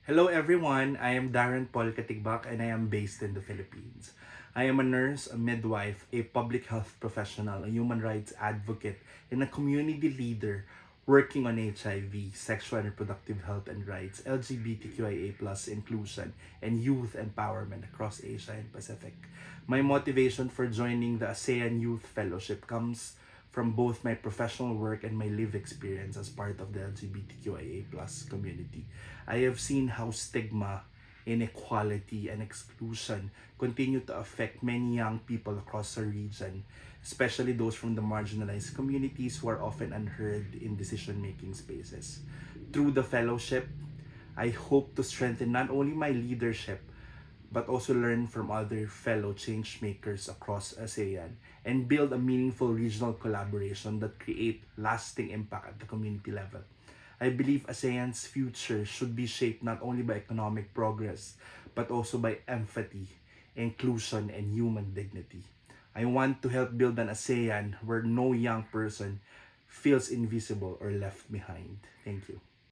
Hello everyone, I am Darren Paul Katigbak and I am based in the Philippines. I am a nurse, a midwife, a public health professional, a human rights advocate, and a community leader working on HIV, sexual and reproductive health and rights, LGBTQIA+ inclusion, and youth empowerment across Asia and Pacific. My motivation for joining the ASEAN Youth Fellowship comes from both my professional work and my lived experience as part of the LGBTQIA+ community. I have seen how stigma, inequality, and exclusion continue to affect many young people across our region, especially those from the marginalized communities who are often unheard in decision-making spaces. Through the fellowship, I hope to strengthen not only my leadership, but also learn from other fellow change makers across ASEAN and build a meaningful regional collaboration that create lasting impact at the community level. I believe ASEAN's future should be shaped not only by economic progress, but also by empathy, inclusion, and human dignity. I want to help build an ASEAN where no young person feels invisible or left behind. Thank you.